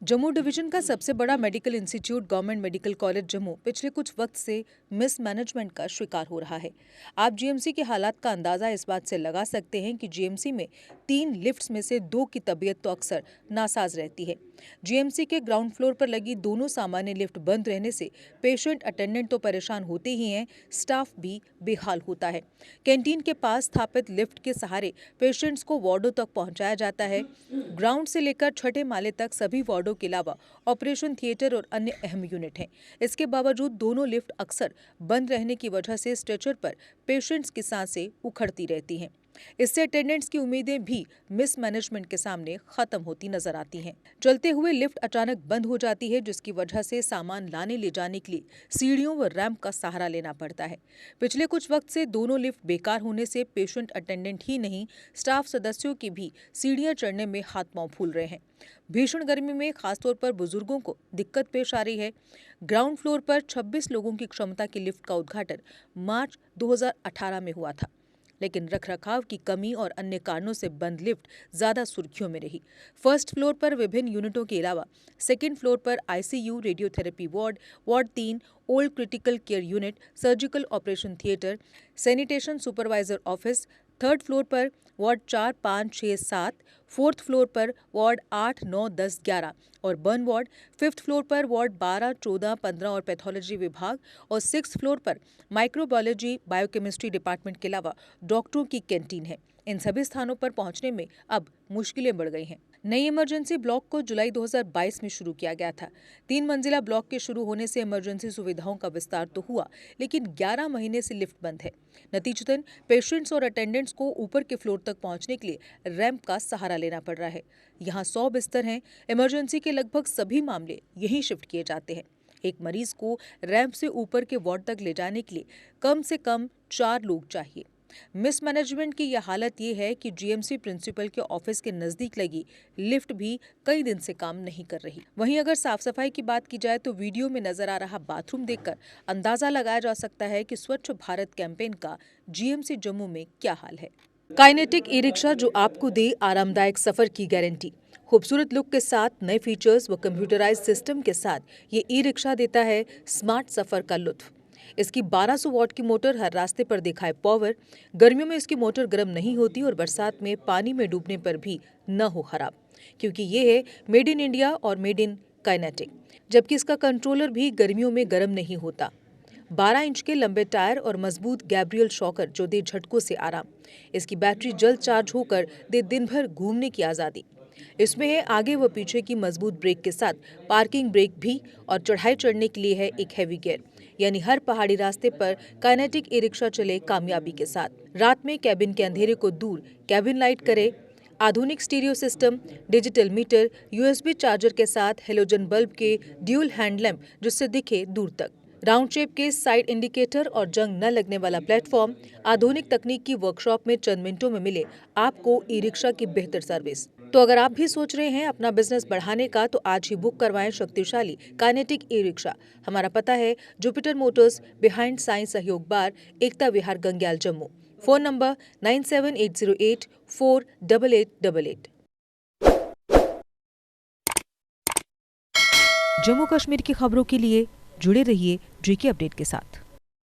Jammu division का सबसे बड़ा medical institute government medical college Jammu पिछले कुछ वक्त से मिसमैनेजमेंट का शिकार हो रहा है। आप जीएमसी के हालात का अंदाजा इस बात से लगा सकते हैं कि जीएमसी में 3 लिफ्ट्स में से 2 की तबीयत तो अक्सर नासाज रहती है। जीएमसी के ग्राउंड फ्लोर पर लगी दोनों सामान्य लिफ्ट बंद रहने से पेशेंट अटेंडेंट तो परेशान होते ही हैं, स्टाफ भी बेहाल होता है। कैंटीन के पास स्थापित लिफ्ट के सहारे पेशेंट्स को वार्डों तक पहुंचाया जाता है। ग्राउंड से लेकर छठे माले तक सभी वार्डों के अलावा ऑपरेशन थिएटर और अन्य अहम यूनिट हैं। इसके बावजूद दोनों लिफ्ट अक्सर बंद रहने की वजह से स्ट्रेचर पर पेशेंट्स की सांसें उखड़ती रहती हैं। इससे अटेंडेंट्स की उम्मीदें भी मिसमैनेजमेंट के सामने खत्म होती नजर आती हैं। चलते हुए लिफ्ट अचानक बंद हो जाती है, जिसकी वजह से सामान लाने ले जाने के लिए सीढ़ियों व रैंप का सहारा लेना पड़ता है। पिछले कुछ वक्त से दोनों लिफ्ट बेकार होने से पेशेंट अटेंडेंट ही नहीं, स्टाफ सदस्यों की भी सीढ़ियां चढ़ने में हाथ पांव फूल रहे हैं। भीषण गर्मी में खासतौर पर बुजुर्गों को दिक्कत पेश आ रही है। ग्राउंड फ्लोर पर 26 लोगों की क्षमता की लिफ्ट का उद्घाटन मार्च 2018 में हुआ था, लेकिन रखरखाव की कमी और अन्य कारणों से बंद लिफ्ट ज्यादा सुर्खियों में रही। फर्स्ट फ्लोर पर विभिन्न यूनिटों के अलावा सेकंड फ्लोर पर ICU, radiotherapy ward, ward 3, old critical care unit, surgical operation theatre, sanitation supervisor office, third floor पर वार्ड 4, 5, 6, 7, फोर्थ फ्लोर पर वार्ड 8, 9, 10, 11 और बर्न वार्ड, फिफ्थ फ्लोर पर वार्ड 12, 14, 15 और पैथोलॉजी विभाग और सिक्स फ्लोर पर माइक्रोबायोलॉजी, बायोकेमिस्ट्री डिपार्टमेंट के अलावा डॉक्टरों की कैंटीन है। इन सभी स्थानों पर पहुंचने में अब मुश्किलें बढ़ गई हैं। नई इमरजेंसी ब्लॉक को जुलाई 2022 में शुरू किया गया था। 3 मंजिला ब्लॉक के शुरू होने से इमरजेंसी सुविधाओं का विस्तार तो हुआ, लेकिन 11 महीने से लिफ्ट बंद है। नतीजतन पेशेंट्स और अटेंडेंट्स को ऊपर के फ्लोर तक पहुंचने के लिए रैंप का सहारा लेना पड़ रहा है। यहाँ 100 बिस्तर हैं। इमरजेंसी के लगभग सभी मामले यहीं शिफ्ट किए जाते हैं। एक मरीज को रैंप से ऊपर के वार्ड तक ले जाने के लिए कम से कम 4 लोग चाहिए। मिसमैनेजमेंट की यह हालत ये है कि जीएमसी प्रिंसिपल के ऑफिस के नजदीक लगी लिफ्ट भी कई दिन से काम नहीं कर रही। वहीं अगर साफ सफाई की बात की जाए तो वीडियो में नजर आ रहा बाथरूम देखकर अंदाजा लगाया जा सकता है कि स्वच्छ भारत कैंपेन का जीएमसी जम्मू में क्या हाल है। काइनेटिक ई रिक्शा जो आपको दे आरामदायक सफर की गारंटी। खूबसूरत लुक के साथ, नए फीचर्स व कंप्यूटराइज्ड सिस्टम के साथ ये ई रिक्शा देता है स्मार्ट सफर का लुत्फ। इसकी 1200 वॉट की मोटर हर रास्ते पर दिखाए पावर। गर्मियों में इसकी मोटर गर्म नहीं होती और बरसात में पानी में डूबने पर भी न हो खराब, क्योंकि ये है मेड इन इंडिया और मेड इन काइनेटिक। जबकि इसका कंट्रोलर भी गर्मियों में गर्म नहीं होता। 12 इंच के लंबे टायर और मजबूत गैब्रियल शॉकर जो दे झटकों से आराम। इसकी बैटरी जल्द चार्ज होकर दे दिन भर घूमने की आज़ादी। इसमें है आगे व पीछे की मजबूत ब्रेक के साथ पार्किंग ब्रेक भी, और चढ़ाई चढ़ने के लिए है एक हैवी गियर, यानी हर पहाड़ी रास्ते पर काइनेटिक ई रिक्शा चले कामयाबी के साथ। रात में कैबिन के अंधेरे को दूर कैबिन लाइट करे। आधुनिक stereo system, digital meter, USB charger के साथ हेलोजन बल्ब के ड्यूल हैंड लैंप जिससे दिखे दूर तक, राउंड शेप के साइड इंडिकेटर और जंग न लगने वाला प्लेटफॉर्म। आधुनिक तकनीक की वर्कशॉप में चंद मिनटों में मिले आपको ई रिक्शा की बेहतर सर्विस। तो अगर आप भी सोच रहे हैं अपना बिजनेस बढ़ाने का, तो आज ही बुक करवाएं शक्तिशाली काइनेटिक ई रिक्शा। हमारा पता है जुपिटर मोटर्स, बिहाइंड साइंस सहयोग बार, एकता विहार, गंग्याल, जम्मू। Phone number 9780848888। जम्मू कश्मीर की खबरों के लिए जुड़े रहिए जीके अपडेट के साथ।